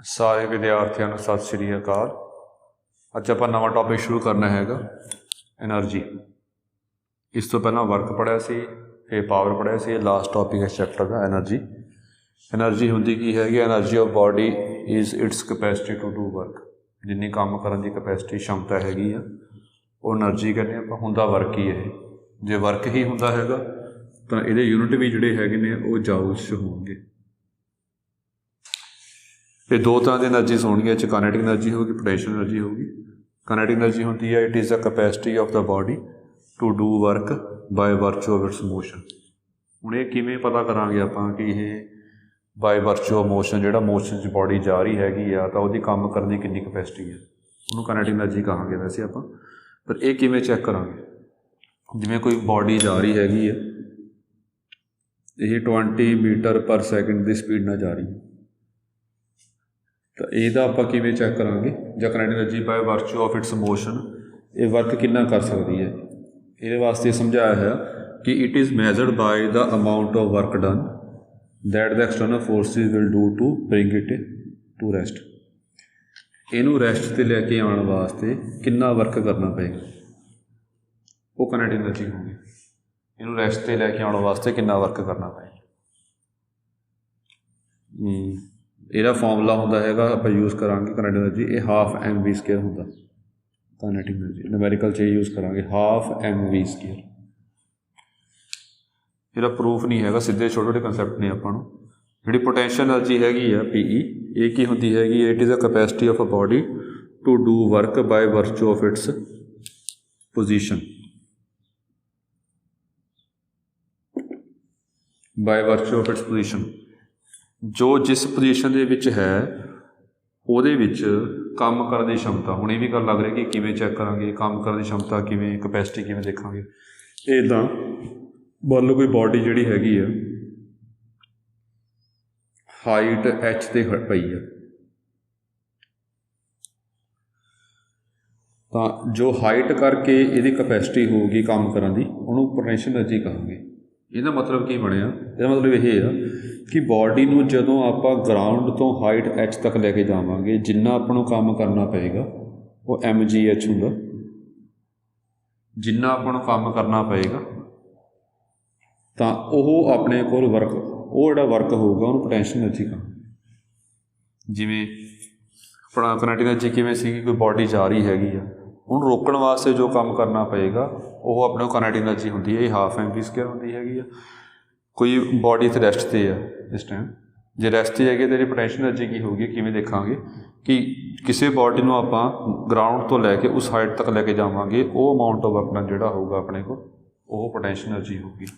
सारे विद्यार्थियों को सत श्री अकाल। अज आप नवा टॉपिक शुरू करना हैगा एनर्जी। इस तो पहला वर्क पढ़िया सी, फिर पावर पढ़िया सी। लास्ट टॉपिक है चैप्टर का एनर्जी। एनर्जी होंदी की हैगी, energy of body is its capacity to do work. जिन्नी काम करने की कैपेसिटी क्षमता हैगी आ वो एनर्जी कहने आप। होंदा वर्क ही है, जे वर्क ही होंदा हैगा तो ये यूनिट भी जोड़े है वो जाउल्स होंगे। फिर दो तरह की एनर्जीज होंगे, काइनेटिक एनर्जी होगी, पोटेंशियल एनर्जी होगी। काइनेटिक एनर्जी होती है it is the capacity of the body to do work by virtue of its motion. हुण ये किवें पता करांगे आपां कि ये बाय वर्चू ऑफ मोशन जिहड़ा मोशन च बॉडी जा रही हैगी आ तां उहदी काम करने की कितनी कैपेसिटी है, उहनूं काइनेटिक एनर्जी कहांगे वैसे आपां। पर ये किवें चैक करांगे, जिवें कोई बॉडी जा रही हैगी है, ये 20 मीटर पर सैकेंड की स्पीड नाल जा रही है, तो यदा आप किवें चैक करांगे जां kinetic energy by virtue of its motion ये वर्क कितना कर सकती है। ये वास्ते समझाया है कि it is measured by the amount of work done that the external forces will do to bring it to rest. इनू रेस्ट ते लैके आने वास्ते कितना वर्क करना पेगा, वो काइनेटिक एनर्जी होगी। इनू रेस्ट ते लैके आने वास्ते कितना वर्क करना पेगा। ਇਹਦਾ फॉर्मूला होंदा हैगा आप यूज़ करांगे काइनेटिक एनर्जी, ये हाफ mv स्केयर होंदा काइनेटिक एनर्जी। न्यूमेरिकल च यूज़ करांगे हाफ mv स्केयर। ਇਹਦਾ प्रूफ नहीं हैगा, सीधे छोटे छोटे कंसैप्ट ने आपां नूं। जिहड़ी पोटेंशियल एनर्जी हैगी आ PE, ये की होंदी हैगी, it is a capacity of a body to do work by virtue of its position. By virtue of its position, जो जिस पोजीशन दे विच है ਉਹਦੇ ਵਿੱਚ काम करने की क्षमता। हुण ये भी गल लग रही कि किवें चैक करांगे काम करने की क्षमता, किवें कैपेसिटी किवें देखांगे। इदां मान लो कोई बॉडी जिहड़ी हैगी आ हाइट h ते पई है, तो जो हाइट करके ये कैपेसिटी होगी काम करने की उन्होंने पोटेंशियल एनर्जी कहांगे। ਇਹਦਾ मतलब की बनया, ਇਹਦਾ मतलब ये है कि बॉडी ਨੂੰ ਜਦੋਂ ਆਪਾਂ ग्राउंड तो हाइट h तक लैके जावांगे जिन्ना ਆਪਾਂ ਨੂੰ काम करना पेगा वो mgh ਹੁੰਦਾ। जिन्ना ਆਪਾਂ ਨੂੰ काम करना पेगा तो वह अपने कोल वर्क, वो जिहड़ा वर्क होगा उन्होंने पोटेंशियल एनर्जी कहांगे। जिवें अपना काइनेटिक एनर्जी किवें सी, कोई बॉडी जा रही हैगी आ, उन्होंने रोकण वास्ते जो काम करना पेगा वो अपने काइनेटिक एनर्जी होंदी है, हाफ mv स्केयर होंदी हैगी आ। कोई बॉडी इत्थे रेस्ट ते है इस टाइम, जे रेस्ट ते हैगी तो इहदी पोटेंशियल एनर्जी की होगी, किवें देखांगे कि किसी बॉडी नूं आपां ग्राउंड तो लैके उस हाइट तक लैके जावांगे, वो अमाउंट ऑफ वर्क जिहड़ा होगा अपने को वो पोटेंशियल एनर्जी होगी।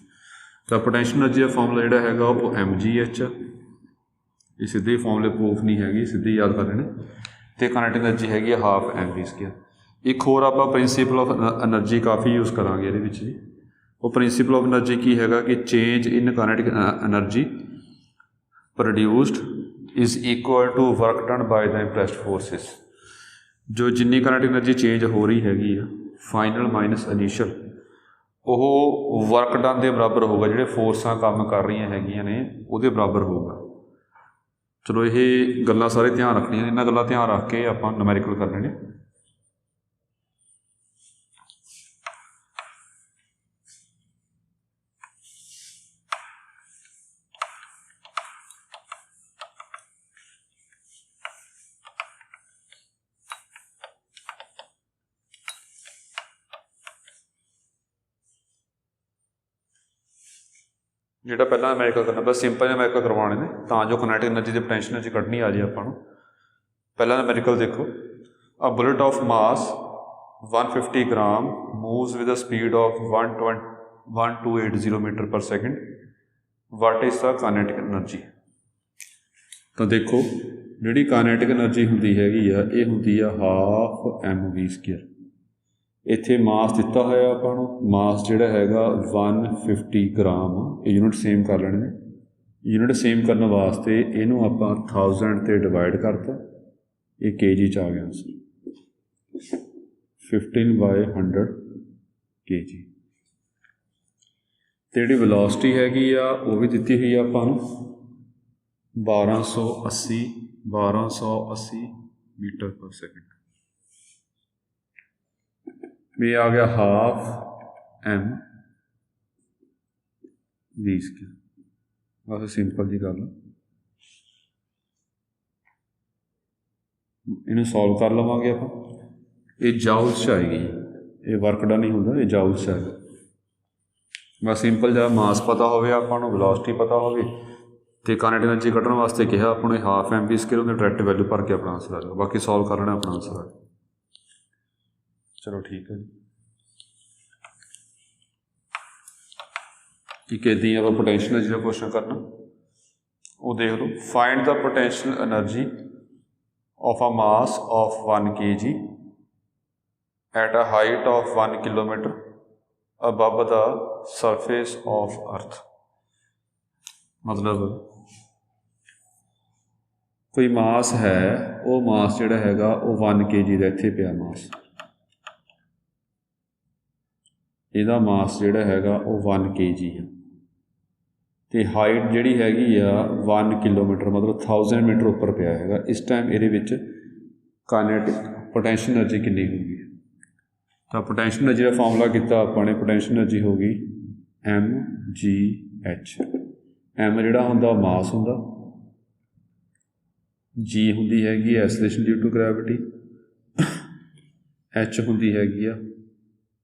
तो पोटेंशियल एनर्जी का फॉर्मूला जिहड़ा हैगा वो mgh, ये सीधे फॉर्मूले प्रूफ नहीं हैगी, सीधे याद कर लेने। तो काइनेटिक एनर्जी हैगी हाफ mv स्केयर। एक होर आप प्रिंसीपल ऑफ एनर्जी काफ़ी यूज़ करांगे ये भी। वो प्रिंसीपल ऑफ एनर्जी की हैगा कि change in kinetic energy produced is equal to work done by the impressed forces. जो जिन्नी काइनेटिक एनर्जी चेंज हो रही हैगी आ फाइनल माइनस इनिशियल, वो वर्क डन के बराबर होगा, जिहड़े फोर्सां काम कर रही हैगियां ने उहदे बराबर होगा। चलो ये गल्लां सारे ध्यान रखनियां, इन्हां गल्लां ध्यान रख के आपां न्यूमेरिकल कर लेने। ਜਿਹੜਾ ਪਹਿਲਾਂ न्यूमेरिकल करना बस सिंपल न्यूमेरिकल करवाने ने ਤਾਂ जो काइनेटिक एनर्जी की पोटेंशियल एनर्जी कढ़नी आ जाए आपां नूं। पहला न्यूमेरिकल देखो, a bullet of mass 150 gram moves with a speed of 1280 metre per second, what is the kinetic energy. तो देखो जिहड़ी काइनेटिक एनर्जी हुंदी हैगी आ ये हुंदी आ हाफ mv स्केयर। इत्थे मास दिता होया आपां नूं, मास जिहड़ा हैगा 150 ग्राम, यूनिट सेम कर लेने ने। यूनिट सेम करने वास्ते इनू आपां 1000 ते डिवाइड करता, ये kg च आ गया आंसर 15/100 kg। तो जिहड़ी वेलोसिटी हैगी आ वो भी दिती हुई आपां नूं 1280 मीटर पर सेकंड। ये आ गया हाफ एम वी स्क्वायर। बस सिंपल जी गल, इन्हू सॉल्व कर लवांगे आप। ये जाउल्स च आएगी, ये वर्क डन नहीं होंदा, ये जाउल्स च आएगा। बस सिंपल जहाँ मास पता होवे, आपां नूं वेलोसिटी पता होवे तो काइनेटिक एनर्जी कढ़ण वास्ते कहा आपको हाफ एम वी स्क्वायर उन्हें डायरैक्ट वैल्यू भर के अपना आंसर आ जाएगा। बाकी सॉल्व कर लेना अपना आंसर आ जाएगा। चलो ठीक है जी। एक इदां ही आप पोटेंशियल एनर्जी का क्वेश्चन करना, वो देख लो। Find the potential energy of a mass of 1 kg at a height of 1 kilometre above the surface of earth. मतलब कोई मास है, वो मास जिहड़ा हैगा वो 1 kg का इत्थे पिया मास, इहदा मास जिहड़ा हैगा वो 1 kg है, तो हाइट जिहड़ी हैगी आ 1 किलोमीटर मतलब 1000 मीटर उपर पिया हैगा। इस टाइम ये काइनेटिक पोटेंशियल एनर्जी कितनी होगी? तो पोटेंशियल एनर्जी का फॉर्मूला किया आपने, पोटेंशियल एनर्जी होगी mgh। एम जिहड़ा हुंदा मास हुंदा, जी हुंदी हैगी acceleration due to gravity, H हुंदी हैगी आ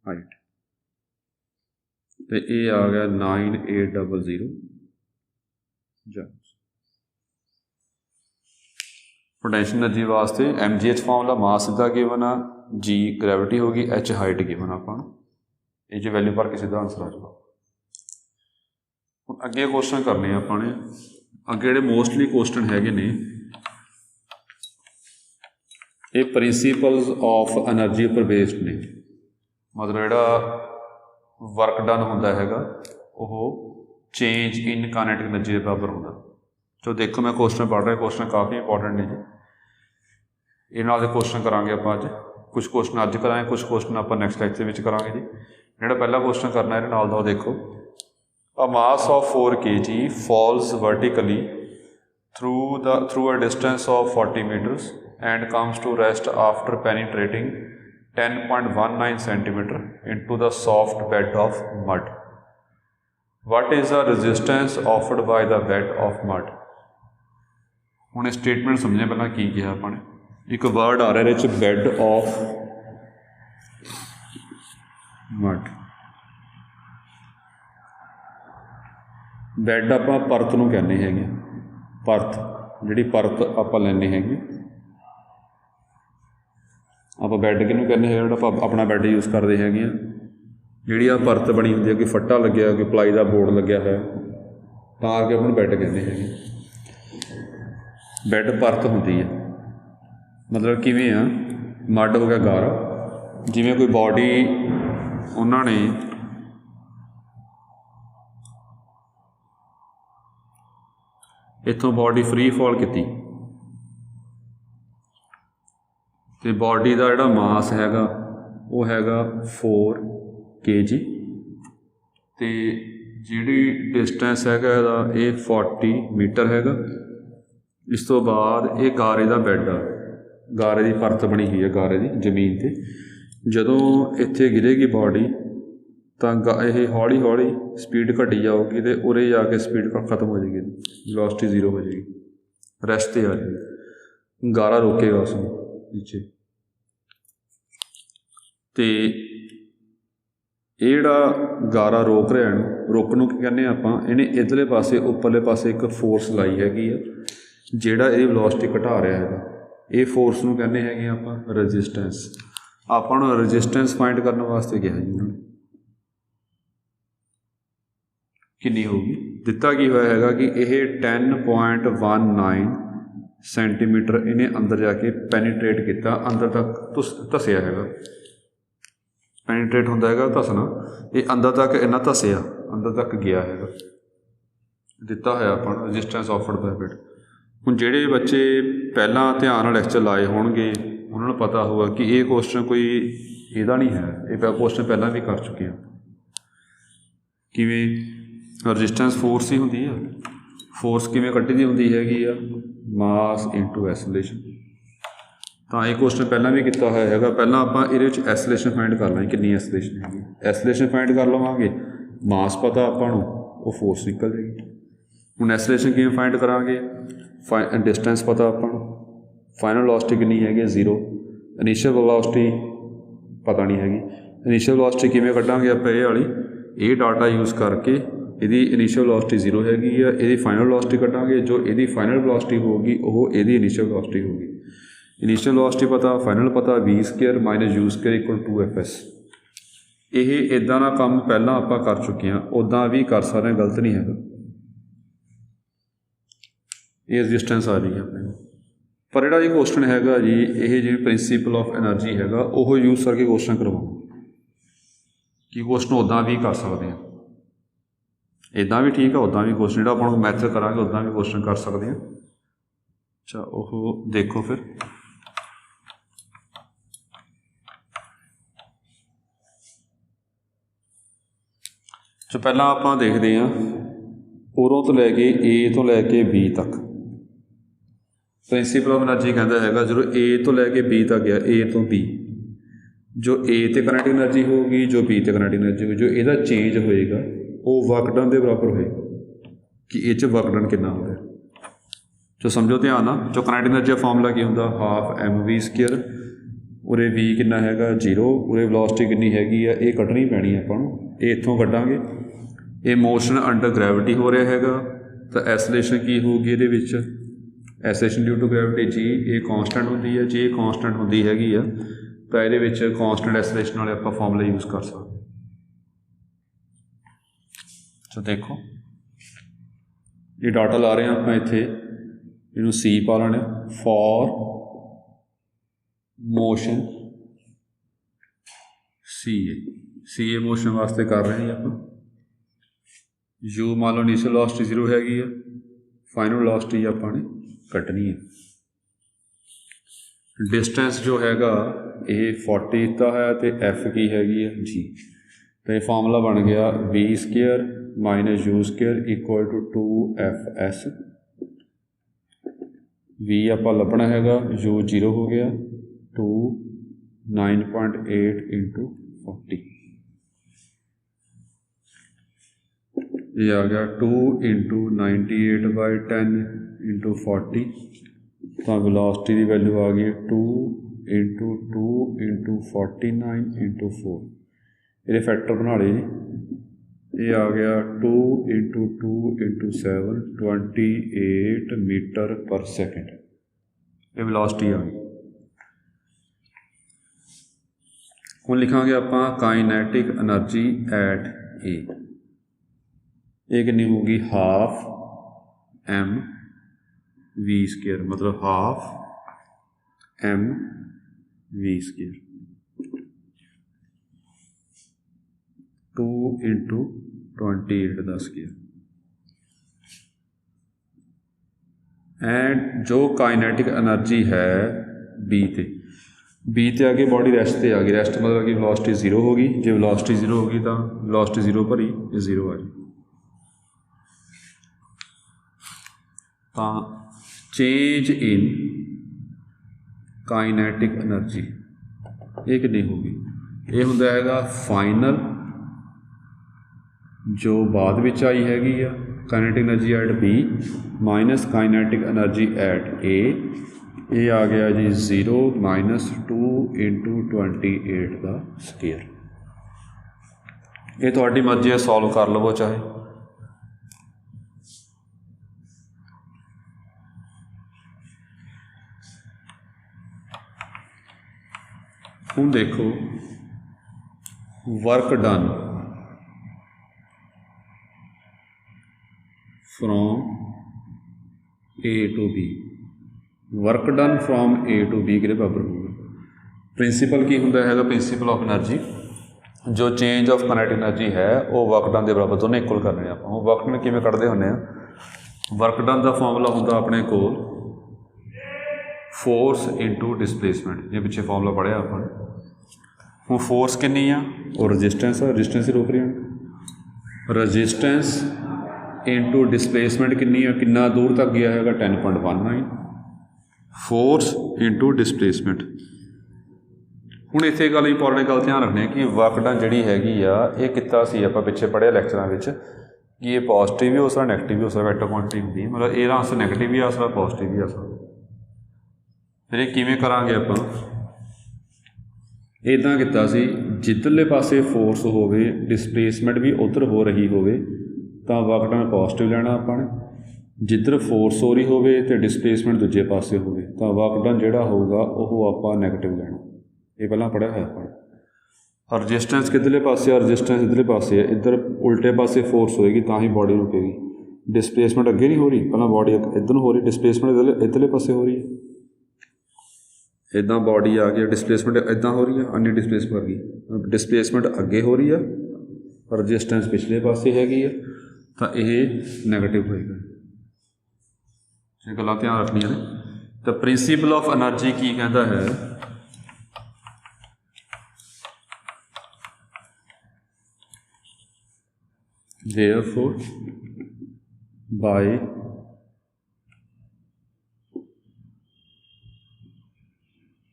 हाइट। तो ये आ गया 9800 जूल्स। पोटेंशियल एनर्जी वास्ते mgh फॉर्मूला मास सीधा गिवन आ, जी ग्रैविटी होगी, एच हाइट गिवन आपां नूं, ये जो वैल्यू भर के सीधा आंसर आ जाएगा। हुण अगे क्वेश्चन करने अपने, अगे जिहड़े मोस्टली क्वेश्चन हैगे ने ये प्रिंसीपल्स ऑफ एनर्जी पर बेस्ड ने। मतलब जिहड़ा वर्क डन होंदा हैगा वो चेंज इन काइनेटिक एनर्जी के बराबर होंदा। जो देखो मैं क्वेश्चन पढ़ रहा, क्वेश्चन काफ़ी इंपॉर्टेंट ने जी। ये नाल दे क्वेश्चन करांगे आपां अज, कुछ क्वेश्चन अज करांगे, कुछ क्वेश्चन आपां नैक्सट लेक्चर विच करांगे जी। जिहड़ा पहला क्वेश्चन करना है नाल दा देखो, a mass of 4 kg falls vertically through a distance of 40 metres and comes to rest after penetrating 10.19 centimeter into the soft bed of mud. What is the resistance offered by the bed of mud? ਹੁਣ ਇਹ statement ਸਮਝੇ ਪਹਿਲਾਂ ਕੀ ਕਿਹਾ ਆਪਾਂ ਨੇ। ਇੱਕ word ਆ ਰਿਹਾ ਇਹਦੇ 'ਚ ਬੈਡ ਆਫ ਮਡ। ਬੈਡ ਆਪਾਂ ਪਰਤ ਨੂੰ ਕਹਿੰਦੇ ਹੈਗੇ, ਪਰਤ ਜਿਹੜੀ ਪਰਤ ਆਪਾਂ ਲੈਂਦੇ ਹੈਗੇ, ਆਪਾਂ ਬੈੱਡ ਕਿਹਨੂੰ ਕਹਿੰਦੇ ਹੈਗੇ, ਜਿਹੜਾ ਆਪਾਂ ਆਪਣਾ ਬੈੱਡ ਯੂਜ਼ ਕਰਦੇ ਹੈਗੇ ਆ। ਜਿਹੜੀ ਆ ਪਰਤ ਬਣੀ ਹੁੰਦੀ ਹੈ, ਕੋਈ ਫੱਟਾ ਲੱਗਿਆ, ਕੋਈ ਪਲਾਈ ਦਾ ਬੋਰਡ ਲੱਗਿਆ ਹੋਇਆ, ਤਾਂ ਆ ਕੇ ਆਪਾਂ ਨੂੰ ਬੈੱਡ ਕਹਿੰਦੇ ਹੈਗੇ। ਬੈੱਡ ਪਰਤ ਹੁੰਦੀ ਹੈ, ਮਤਲਬ ਕਿਵੇਂ ਆ, ਮੱਡ ਹੋ ਗਿਆ ਗਾਰਾ, ਜਿਵੇਂ ਕੋਈ ਬੋਡੀ ਉਹਨਾਂ ਨੇ ਇੱਥੋਂ ਬੋਡੀ ਫਰੀ ਫਾਲ ਕੀਤੀ ਅਤੇ ਬੋਡੀ ਦਾ ਜਿਹੜਾ ਮਾਸ ਹੈਗਾ ਉਹ ਹੈਗਾ 4 kg ਅਤੇ ਜਿਹੜੀ ਡਿਸਟੈਂਸ ਹੈਗਾ ਇਹਦਾ ਇਹ 40 ਮੀਟਰ ਹੈਗਾ। ਇਸ ਤੋਂ ਬਾਅਦ ਇਹ ਗਾਰੇ ਦਾ ਬੈੱਡ ਆ, ਗਾਰੇ ਦੀ ਪਰਤ ਬਣੀ ਹੋਈ ਹੈ, ਗਾਰੇ ਦੀ ਜ਼ਮੀਨ 'ਤੇ। ਜਦੋਂ ਇੱਥੇ ਗਿਰੇਗੀ ਬੋਡੀ ਤਾਂ ਇਹ ਹੌਲੀ ਹੌਲੀ ਸਪੀਡ ਘਟੀ ਜਾਊਗੀ ਅਤੇ ਉਰੇ ਜਾ ਕੇ ਸਪੀਡ ਖਤਮ ਹੋ ਜਾਏਗੀ, ਵੈਲੋਸਿਟੀ 0 ਹੋ ਜਾਏਗੀ, ਰੈਸਟ 'ਤੇ ਆ ਜਾਏਗੀ, ਗਾਰਾ ਰੋਕੇਗਾ ਉਸ ਨੂੰ ਨੀਚੇ। ਅਤੇ ਇਹ ਜਿਹੜਾ ਗਾਰਾ ਰੋਕ ਰਿਹਾ ਇਹਨੂੰ, ਰੋਕਣ ਨੂੰ ਕੀ ਕਹਿੰਦੇ ਆਪਾਂ, ਇਹਨੇ ਇੱਧਰਲੇ ਪਾਸੇ ਉੱਪਰਲੇ ਪਾਸੇ ਇੱਕ ਫੋਰਸ ਲਾਈ ਹੈਗੀ ਆ, ਜਿਹੜਾ ਇਹ ਵੈਲੋਸਿਟੀ ਘਟਾ ਰਿਹਾ ਹੈਗਾ। ਇਹ ਫੋਰਸ ਨੂੰ ਕਹਿੰਦੇ ਹੈਗੇ ਆਪਾਂ ਰੈਜ਼ਿਸਟੈਂਸ। ਆਪਾਂ ਨੂੰ ਰੈਜ਼ਿਸਟੈਂਸ ਫਾਈਂਡ ਕਰਨ ਵਾਸਤੇ ਕਿਹਾ ਜੀ ਉਹਨਾਂ ਨੇ, ਕਿੰਨੀ ਹੋਊਗੀ। ਦਿੱਤਾ ਕੀ ਹੋਇਆ ਹੈਗਾ ਕਿ ਇਹ 10.19 ਸੈਂਟੀਮੀਟਰ ਇਹਨੇ ਅੰਦਰ ਜਾ ਕੇ ਪੈਨੀਟਰੇਟ ਕੀਤਾ, ਅੰਦਰ ਤੱਕ ਧੱਸਿਆ ਹੈਗਾ। ਪੈਨੀਟਰੇਟ ਹੁੰਦਾ ਹੈਗਾ ਧੱਸਣਾ, ਇਹ ਅੰਦਰ ਤੱਕ ਇੰਨਾ ਧੱਸਿਆ, ਅੰਦਰ ਤੱਕ ਗਿਆ ਹੈਗਾ। ਦਿੱਤਾ ਹੋਇਆ ਆਪਾਂ ਨੂੰ ਰੈਜ਼ਿਸਟੈਂਸ ਆਫਰਡ ਬਾਈ ਬੈੱਡ। ਹੁਣ ਜਿਹੜੇ ਬੱਚੇ ਪਹਿਲਾਂ ਧਿਆਨ ਨਾਲ ਲੈਕਚਰ ਲਾਏ ਹੋਣਗੇ ਉਹਨਾਂ ਨੂੰ ਪਤਾ ਹੋਊਗਾ ਕਿ ਇਹ ਕੁਐਸਚਨ ਕੋਈ ਇਹਦਾ ਨਹੀਂ ਹੈ, ਇਹ ਕੁਐਸਚਨ ਪਹਿਲਾਂ ਵੀ ਕਰ ਚੁੱਕੇ ਹਾਂ। ਕਿਵੇਂ ਰੈਜ਼ਿਸਟੈਂਸ ਫੋਰਸ ਹੀ ਹੁੰਦੀ ਆ, फोर्स किवें कड्ढी दी हुंदी हैगी आ, मास इंटू एसलेशन। तो ये क्वेश्चन पहला भी किया होया हैगा। पहला आपां इहदे विच एसलेशन फाइंड कर लांगे, कितनी एसलेशन हैगी। एसलेशन फाइंड कर लवांगे, मास पता आपां नूं, वो फोर्स निकल जाएगी। हुण एसलेशन किवें फाइंड करांगे, डिस्टेंस पता आपां नूं, फाइनल वेलोसिटी कितनी हैगी 0, इनिशियल वेलोसिटी पता नहीं हैगी। इनिशियल वेलोसिटी किवें कड्ढांगे आपां, ये वाली ये डाटा यूज़ करके इहदी इनिशियल वेलोसिटी 0 हैगी आ, इहदी फाइनल वेलोसिटी कड्ढांगे, जो इहदी फाइनल वेलोसिटी होगी वो इहदी इनिशियल वेलोसिटी होगी। इनिशियल वेलोसिटी पता, फाइनल पता, v² minus u² equal to fs। ये इदां दा काम पहलां आपां कर चुके हैं, उदां भी कर सकते हैं, गलत नहीं हैगा। ये रजिस्टेंस आ रही है अपने पर जिहड़ा ये क्वेश्चन हैगा जी, ये जिवें प्रिंसीपल ऑफ एनर्जी हैगा वो यूज़ करके क्वेश्चन करवाओ कि क्वेश्चन उदां भी कर सकते हैं, इदां भी ठीक है, उदां भी क्वेश्चन जिहड़ा आपां मैथड करांगे उदां भी क्वेश्चन कर सकते हैं। अच्छा वो देखो फिर जो पहला आप देखते हैं उरों तो लैके ए तो लैके बी तक प्रिंसीपल ऑफ एनर्जी कहता है जो ए तो लैके बी तक गया, ए तो बी जो ए तो काइनेटिक एनर्जी होगी, जो बी तो काइनेटिक एनर्जी होगी, जो इसका चेंज होएगा वो वर्क डन के बराबर होएगा कि ये वर्क डन कितना हो रहा। जो समझो ध्यान ना, जो काइनेटिक एनर्जी का फॉर्मूला की होंगे हाफ mv², उरे v कितना हैगा 0, उरे वेलोसिटी कितनी हैगी आ, ये कड्ढनी पैनी है आपां नूं, ये इत्थों कड्ढांगे। ये मोशन अंडर ग्रैविटी हो रहा हैगा, तो एसलेशन की होगी ये विच, एसलेशन ड्यू टू ग्रैविटी जी, ये कॉन्सटेंट होंदी है, जी कॉन्सटेंट होंदी हैगी आ, तो ये कॉन्सटेंट एसलेशन वाले आपां फॉर्मूला यूज़ कर सकते। तो देखो ये डाटा ला रहे हैं आपां इत्थे, इनू सी पा लेना, फॉर मोशन सी ए मोशन वास्ते कर रहे हैं आप। यू मान लो इनिशियल वेलोसिटी 0 हैगी है, फाइनल वेलोसिटी आपने कटनी है। डिस्टेंस जो हैगा ये 40 दिता है, तो एफ की हैगी है जी, तो ये फार्मूला बन गया v² minus u² equal to 2fs। v आपां लभना हैगा, u 0 हो गया, 2 9.8 इंटू 40, ये आ गया 2 इंटू 98/10 इंटू 40, तो वेलोसिटी की वैल्यू आ गई 2 इंटू 2 इंटू 49 इंटू 4, ये फैक्टर बना ले जी, ये आ गया 2 into 2 into 7 28 metre per second, ये वेलोसिटी आ गई। हुण लिखांगे आपां काइनेटिक एनर्जी एट ए, ये कितनी होगी हाफ mv², मतलब हाफ mv², 2 इंटू 28 का स्क्वायर। एंड जो काइनेटिक एनर्जी है बी ते आगे बॉडी रेस्ट से आ गई, रेस्ट मतलब कि वेलोसिटी 0 होगी, जो वेलोसिटी 0 होगी तो वेलोसिटी 0 भरी, ये 0 आ जाए, तो चेंज इन काइनेटिक एनर्जी ये कितनी होगी, ये होंदा हैगा फाइनल जो बाद विच आई हैगी आ kinetic energy at B minus kinetic energy at A, ये आ गया जी 0 माइनस 2 इंटू 28 का स्क्वायर। ये थोड़ी मर्जी है, सॉल्व कर लवो चाहे। हुण देखो work done from A to B, work done from A to B के बराबर होगा। प्रिंसीपल की होंदा हैगा, प्रिंसीपल ऑफ एनर्जी, जो चेंज ऑफ काइनेटिक एनर्जी है वो वर्क डन के बराबर, दोनों इक्वल करने हैं। आप वर्क डन किवें कढ़दे हुंदे आ, वर्क डन का फॉर्मूला होंदा अपने कोल फोर्स इंटू डिसप्लेसमेंट, ये पिछले फॉर्मूला पढ़िया आपने। हुण फोर्स कितनी आ, और रजिस्टेंस ही रोक रही है, रजिस्टेंस इंटू डिसप्लेसमेंट कितनी है, कितना दूर तक गया है 10.19, फोर्स इंटू डिसप्लेसमेंट। ਹੁਣ ਇੱਥੇ ਗੱਲ ਇੰਪੋਰਟੈਂਟ ਗੱਲ ਧਿਆਨ ਰੱਖਣੀ ਕਿ ਵਰਕ ਡਨ ਜਿਹੜੀ ਹੈਗੀ ਆ ਇਹ ਕੀਤਾ ਸੀ ਆਪਾਂ ਪਿੱਛੇ ਪੜ੍ਹਿਆ ਲੈਕਚਰਾਂ ਵਿੱਚ ਕਿ ਇਹ ਪੋਜ਼ਿਟਿਵ ਵੀ ਹੋ ਸਕਦਾ ਨੈਗੇਟਿਵ ਵੀ ਹੋ ਸਕਦਾ ਵੈਕਟਰ ਕੁਆਂਟਿਟੀ ਹੁੰਦੀ ਮਤਲਬ ਇਹਦਾ ਆਂਸਰ ਨੈਗੇਟਿਵ ਵੀ ਆ ਸਕਦਾ ਪੋਜ਼ਿਟਿਵ ਵੀ ਆ ਸਕਦਾ। ਫਿਰ ਇਹ ਕਿਵੇਂ ਕਰਾਂਗੇ ਆਪਾਂ, ਇੱਦਾਂ ਕੀਤਾ ਸੀ ਜਿੱਧਰਲੇ ਪਾਸੇ ਫੋਰਸ ਹੋਵੇ ਡਿਸਪਲੇਸਮੈਂਟ ਵੀ ਉੱਧਰ ਹੋ ਰਹੀ ਹੋਵੇ ਤਾਂ ਵਰਕ ਡਨ ਪੋਜ਼ਿਟਿਵ ਲੈਣਾ ਆਪਾਂ ਨੇ, ਜਿੱਧਰ ਫੋਰਸ ਹੋ ਰਹੀ ਹੋਵੇ ਅਤੇ ਡਿਸਪਲੇਸਮੈਂਟ ਦੂਜੇ ਪਾਸੇ ਹੋਵੇ ਤਾਂ ਵਰਕ ਡਨ ਜਿਹੜਾ ਹੋਊਗਾ ਉਹ ਆਪਾਂ ਨੈਗੇਟਿਵ ਲੈਣਾ। ਇਹ ਪਹਿਲਾਂ ਪੜ੍ਹਿਆ ਹੋਇਆ ਆਪਾਂ। ਰਜਿਸਟੈਂਸ ਕਿੱਧਰਲੇ ਪਾਸੇ ਆ, ਰਜਿਸਟੈਂਸ ਇੱਧਰਲੇ ਪਾਸੇ ਆ, ਇੱਧਰ ਉਲਟੇ ਪਾਸੇ ਫੋਰਸ ਹੋਏਗੀ ਤਾਂ ਹੀ ਬੋਡੀ ਰੁਕੇਗੀ। ਡਿਸਪਲੇਸਮੈਂਟ ਅੱਗੇ ਨਹੀਂ ਹੋ ਰਹੀ, ਪਹਿਲਾਂ ਬੋਡੀ ਇੱਧਰ ਨੂੰ ਹੋ ਰਹੀ, ਡਿਸਪਲੇਸਮੈਂਟ ਇੱਧਰਲੇ ਪਾਸੇ ਹੋ ਰਹੀ ਹੈ। ਇੱਦਾਂ ਬੋਡੀ ਆ ਗਈ, ਡਿਸਪਲੇਸਮੈਂਟ ਇੱਦਾਂ ਹੋ ਰਹੀ ਆ, ਅੰਨੀ ਡਿਸਪਲੇਸਮੈਂਟ ਆ ਗਈ, ਡਿਸਪਲੇਸਮੈਂਟ ਅੱਗੇ ਹੋ ਰਹੀ ਆ, ਰਜਿਸਟੈਂਸ ਪਿਛਲੇ ਪਾਸੇ ਹੈਗੀ ਆ ਤਾਂ ਇਹ ਨੈਗੇਟਿਵ ਹੋਏਗਾ। ਇਹ ਗੱਲਾਂ ਧਿਆਨ ਰੱਖਣੀਆਂ ਨੇ। ਤਾਂ ਪ੍ਰਿੰਸੀਪਲ ਆਫ ਐਨਰਜੀ ਕੀ ਕਹਿੰਦਾ ਹੈ, therefore by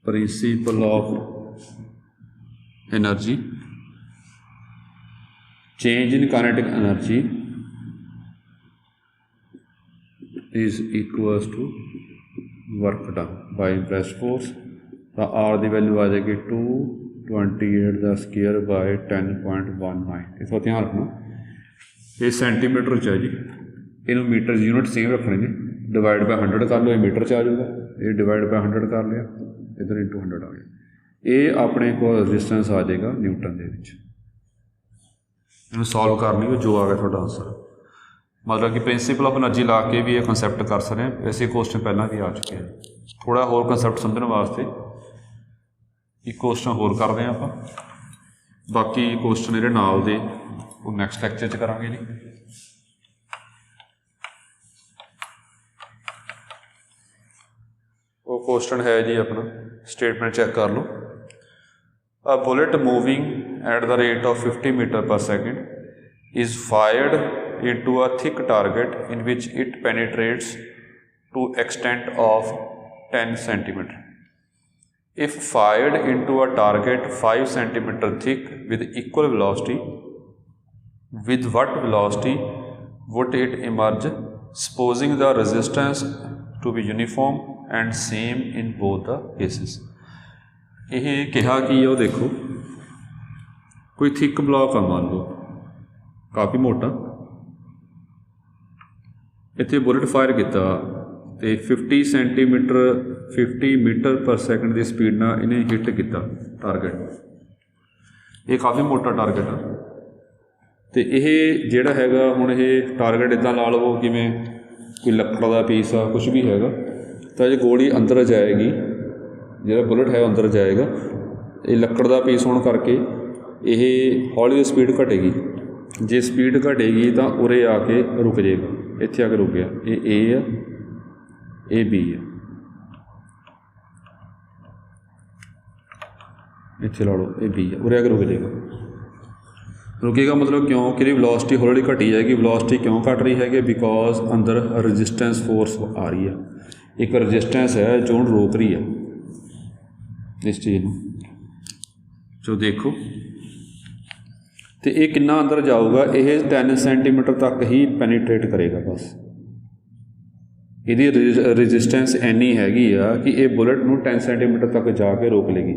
principle of energy change in kinetic energy is equals to work done by impressed force। तो R की वैल्यू आ जाएगी 228 का स्केयर बाय 10.19। इसका ध्यान रखना ये सेंटीमीटर च है जी, इनू मीटर यूनिट सेम रखने ने, डिवाइड बाय 100 कर लो, ये मीटर च आ जाऊगा, ये डिवाइड बाय 100 कर लिया, इधर इंटू 100 आ गया। ये अपने को रजिस्टेंस आ जाएगा न्यूटन के विच। इनू सॉल्व कर लियो जो आ गया थोड़ा आंसर। मतलब कि प्रिंसीपल ऑफ एनर्जी ला के भी ये कंसैप्ट कर सकते हैं, वैसे क्वेश्चन पहला भी आ चुके हैं। थोड़ा होर कंसैप्ट समझने वास्ते एक क्वेश्चन होर करते हैं आप, बाकी क्वेश्चन ये नाल दे वो नैक्सट लैक्चर च करांगे जी। वो क्वेश्चन है जी अपना, स्टेटमेंट चेक कर लो। A bullet moving at the rate of 50 metre per second is fired into a thick target in which it penetrates to extent of 10 centimeter. If fired into a target 5 centimeter thick with equal velocity, with what velocity would it emerge, supposing the resistance to be uniform and same in both the cases? ਇਹ ਕਿਹਾ ਕਿ ਉਹ ਦੇਖੋ ਕੋਈ thick block ਆ ਮੰਨ ਲਓ ਕਾफ़ी ਮੋਟਾ, ਇੱਥੇ ਬੁਲਟ ਫਾਇਰ ਕੀਤਾ ਅਤੇ 50 ਮੀਟਰ ਪਰ ਸੈਕਿੰਡ ਦੀ ਸਪੀਡ ਨਾਲ ਇਹਨੇ ਹਿੱਟ ਕੀਤਾ ਟਾਰਗੇਟ। ਇਹ ਕਾफ़ੀ ਮੋਟਾ ਟਾਰਗੇਟ ਆ ਅਤੇ ਇਹ ਜਿਹੜਾ ਹੈਗਾ ਹੁਣ ਇਹ ਟਾਰਗੇਟ ਇੱਦਾਂ ਲਾ ਲਵੋ ਕਿਵੇਂ ਕੋਈ ਲੱਕੜ ਦਾ ਪੀਸ ਆ ਕੁਛ ਵੀ ਹੈਗਾ, ਤਾਂ ਜੇ ਗੋਲੀ ਅੰਦਰ ਜਾਏਗੀ, ਜਿਹੜਾ ਬੁਲਟ ਹੈ ਅੰਦਰ ਜਾਏਗਾ, ਇਹ ਲੱਕੜ ਦਾ ਪੀਸ ਹੋਣ ਕਰਕੇ ਇਹ ਹੌਲੀ ਸਪੀਡ ਘਟੇਗੀ। ਜੇ ਸਪੀਡ ਘਟੇਗੀ ਤਾਂ ਉਰੇ ਆ ਕੇ ਰੁਕ ਜਾਏਗਾ, ਇੱਥੇ ਆ ਕੇ ਰੁਕ ਗਿਆ। ਇਹ ਏ ਆ, ਇਹ ਬੀ ਆ, ਇੱਥੇ ਲਾ ਲਓ ਇਹ ਬੀ ਆ, ਉਰੇ ਆ ਕੇ ਰੁਕ ਜਾਏਗਾ। ਰੁਕੇਗਾ ਮਤਲਬ ਕਿਉਂ ਕਿ ਇਹਦੀ ਵੈਲੋਸਿਟੀ ਹੌਲੀ ਹੌਲੀ ਘਟੀ ਜਾਏਗੀ। ਵੈਲੋਸਿਟੀ ਕਿਉਂ ਘਟ ਰਹੀ ਹੈਗੀ, ਬਿਕੋਜ਼ ਅੰਦਰ ਰਜਿਸਟੈਂਸ ਫੋਰਸ ਆ ਰਹੀ ਆ, ਇੱਕ ਰਜਿਸਟੈਂਸ ਹੈ ਜੋ ਉਹਨੂੰ ਰੋਕ ਰਹੀ ਆ ਇਸ ਚੀਜ਼ ਨੂੰ। ਜੋ ਦੇਖੋ ਅਤੇ ਇਹ ਕਿੰਨਾ ਅੰਦਰ ਜਾਊਗਾ, ਇਹ 10 ਸੈਂਟੀਮੀਟਰ ਤੱਕ ਹੀ ਪੈਨੀਟਰੇਟ ਕਰੇਗਾ ਬਸ। ਇਹਦੀ ਰਜਿਸਟੈਂਸ ਇੰਨੀ ਹੈਗੀ ਆ ਕਿ ਇਹ ਬੁਲਟ ਨੂੰ 10 ਸੈਂਟੀਮੀਟਰ ਤੱਕ ਜਾ ਕੇ ਰੋਕ ਲੇਗੀ।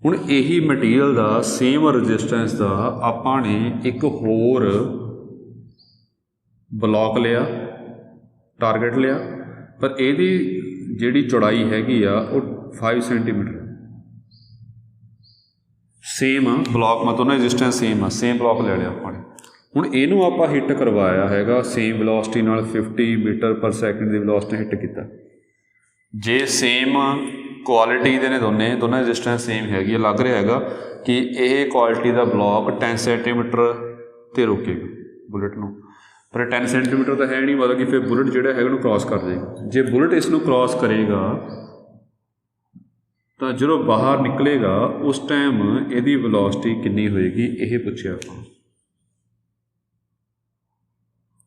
ਹੁਣ ਇਹੀ ਮਟੀਰੀਅਲ ਦਾ ਸੇਮ ਰਜਿਸਟੈਂਸ ਦਾ ਆਪਾਂ ਨੇ ਇੱਕ ਹੋਰ ਬਲੌਕ ਲਿਆ, ਟਾਰਗੇਟ ਲਿਆ, ਪਰ ਇਹਦੀ ਜਿਹੜੀ ਚੌੜਾਈ ਹੈਗੀ ਆ ਉਹ 5 ਸੈਂਟੀਮੀਟਰ ਸੇਮ ਆ ਬਲੌਕ, ਮਤਲਬ ਨਾ ਰਜਿਸਟੈਂਸ ਸੇਮ ਆ, ਸੇਮ ਬਲੌਕ ਲੈ ਲਿਆ ਆਪਾਂ ਨੇ। ਹੁਣ ਇਹਨੂੰ ਆਪਾਂ ਹਿੱਟ ਕਰਵਾਇਆ ਹੈਗਾ ਸੇਮ ਵੈਲੋਸਿਟੀ ਨਾਲ, 50 ਮੀਟਰ ਪਰ ਸੈਕਿੰਡ ਦੀ ਵੈਲੋਸਿਟੀ ਹਿੱਟ ਕੀਤਾ। ਜੇ ਸੇਮ ਕੁਆਲਿਟੀ ਦੇ ਨੇ ਦੋਨਾਂ ਰਜਿਸਟੈਂਸ ਸੇਮ ਹੈਗੀ ਆ, ਲੱਗ ਰਿਹਾ ਹੈਗਾ ਕਿ ਇਹ ਕੁਆਲਿਟੀ ਦਾ ਬਲੌਕ 10 ਸੈਂਟੀਮੀਟਰ 'ਤੇ ਰੋਕੇਗਾ ਬੁਲਟ ਨੂੰ, ਪਰ 10 ਸੈਂਟੀਮੀਟਰ ਤਾਂ ਹੈ ਨਹੀਂ, ਮਤਲਬ ਕਿ ਫਿਰ ਬੁਲਟ ਜਿਹੜਾ ਹੈਗਾ ਉਹਨੂੰ ਕ੍ਰੋਸ ਕਰ ਜਾਏਗਾ। ਜੇ ਬੁਲਟ ਇਸ ਨੂੰ ਕ੍ਰੋਸ ਕਰੇਗਾ ਤਾਂ ਜਦੋਂ ਬਾਹਰ ਨਿਕਲੇਗਾ ਉਸ ਟਾਈਮ ਇਹਦੀ ਵੈਲੋਸਿਟੀ ਕਿੰਨੀ ਹੋਏਗੀ, ਇਹ ਪੁੱਛਿਆ ਆਪਾਂ।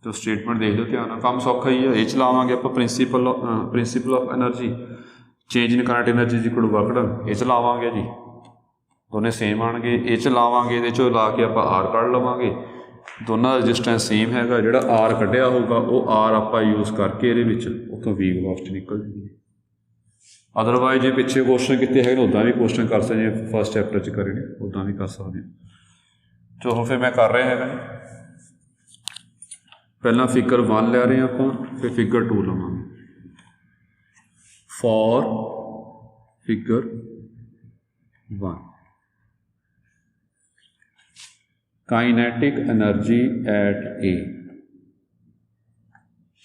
तो स्टेटमेंट देख लो ध्यान नाल, काम सौखा ही है। ये चलावांगे आप principle of energy change in kinetic energy equal to work done, ये चलावांगे जी, दोनों सेम आएंगे। ये चलावांगे, ये चो ला के आप आर कढ़ लवांगे, दोनों का रजिस्टेंस सेम है। जो आर कढ़िया होगा वो आर आप यूज़ करके ये उतों वी वेलोसिटी निकल जाएगी। अदरवाइज जो पिछले क्वेश्चन किए हैं उदा भी क्वेश्चन कर सकते हैं, फर्स्ट चैप्टर च करे उदा भी कर सकते हैं। चलो फिर मैं कर रहा है, पहला फिगर 1 लै रहे हैं आप, फिर फिगर 2 लवांगे। For figure 1 kinetic energy at A,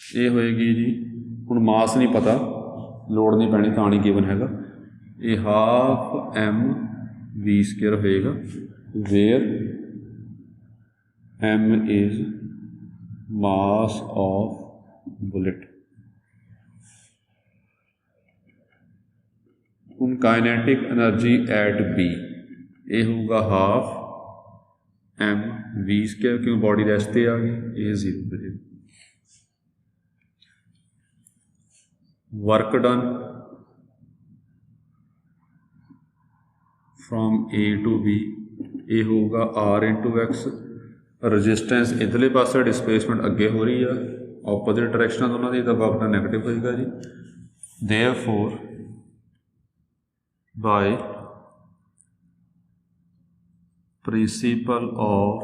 ये होएगी जी, हुण मास नहीं पता, लोड़ नहीं पैनी, तो नहीं गिवन हैगा, ये हाफ एम वी स्केयर होएगा, where M is mass of bullet. हुण काइनेटिक एनर्जी एट बी, ये होगा हाफ एम वी स्केयर, क्यों बॉडी रेस्ट पे आ गई, ये 0 हो जाएगा। Work done from A to B, ये होगा आर इंटू एक्स, रजिस्टेंस इधरले पासे, डिस्प्लेसमेंट अगे हो रही है, ऑपोजिट डायरैक्शन दोनों की, तो वर्क डन नैगेटिव होएगा जी। Therefore by principle of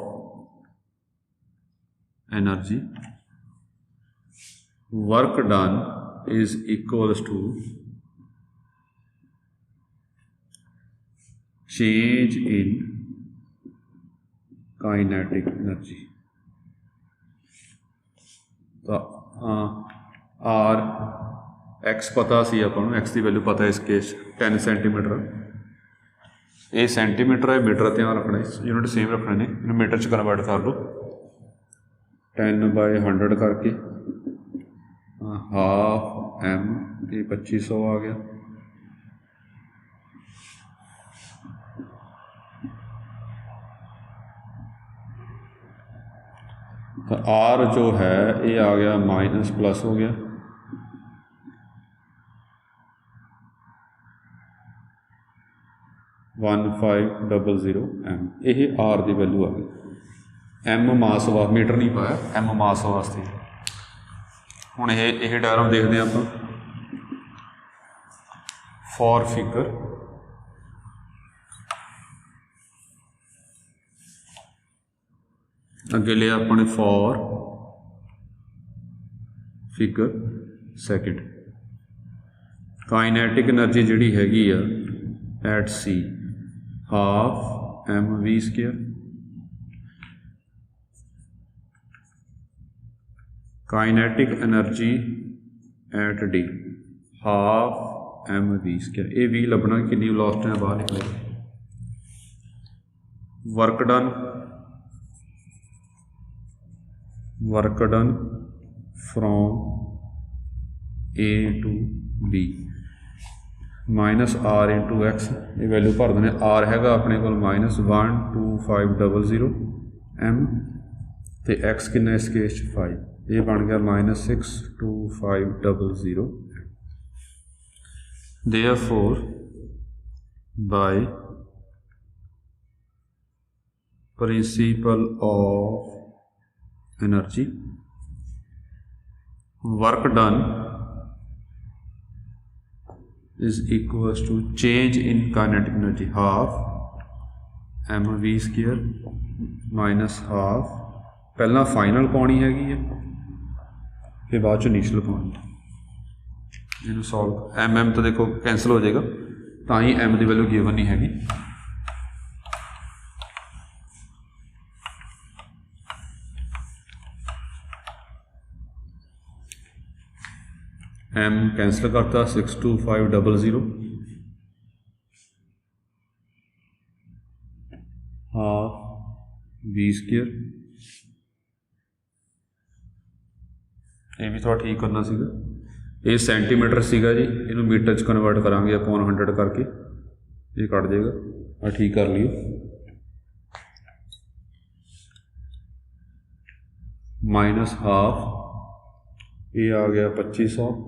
energy work done is equals to change in kinetic energy। तो आर एक्स पता सी अपन, एक्स की वैल्यू पता है, इस केस 10 सेंटीमीटर, ये सेंटीमीटर है, मीटर ध्यान रखना, यूनिट सेम रखने ने, इन्हें मीटर च कन्वर्ट कर लो, 10/100 करके, हाफ एम, ये 2500 आ गया। तो आर जो है ये आ गया माइनस प्लस हो गया, $1500 एम, ये आर की वैल्यू आ गई। एम मास वा, मीटर नहीं पाया, एम मास वास्ते। हुण ये डायग्राम देखते हैं आप, फॉर फिगर अगे लिया अपने for figure second, kinetic energy जिहड़ी हैगी आ at C half M V square, kinetic energy at D half M V square, ये वी लभना कितनी वेलोसिटी बाहर निकले। Work done from A to B minus R into X, ये value भर देने, आर हैगा अपने को -12500 एम, तो एक्स कितना इस केस 5, ये बन गया -62500। Therefore by principle of energy work done is equals to change in kinetic energy half M V square minus half, पहला फाइनल पानी हैगी है, फिर बाद चो इनिशियल पानी, इनू सॉल्व एम तो देखो कैंसल हो जाएगा, तो ही एम की वैल्यू गिवन नहीं हैगी। एम कैंसल करता 62500 हाफ वी स्केयर, ये भी थोड़ा ठीक करना सीगा, ये सेंटीमीटर सीगा जी, इनू मीटर च कन्वर्ट करांगे अपॉन 100 करके, ये कट जाएगा, और ठीक कर लियो। माइनस हाफ, ये आ गया 2500,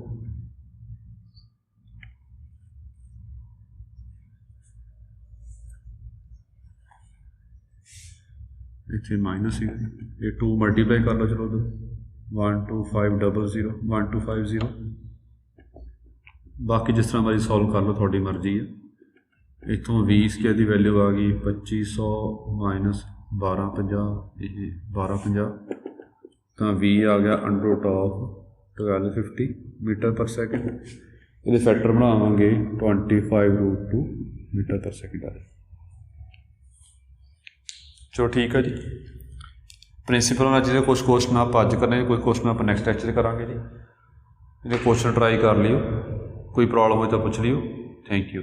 इतने माइनस ही ये 2 मल्टीप्लाई कर लो, चलो तो 12500 1250, बाकी जिस तरह मर्जी सॉल्व कर लो, थोड़ी मर्जी है। इतों 20 की वैल्यू आ गई 2500 माइनस 1250, ये 1250, तो V आ गया √1250 मीटर पर सैकेंड। ये फैक्टर बनावांगे 25√2 मीटर पर सैकेंड आ जाए। चलो ठीक है जी, प्रिंसीपल ਨਾਲ ਜਿਹੜੇ ਕੁਝ क्वेश्चन आप अज करने, कोई क्वेश्चन आप नैक्सट लैक्चर करांगे जी। ਜਿਹੜੇ क्वेश्चन ट्राई कर लियो, कोई प्रॉब्लम हो तो पूछ लियो। Thank you.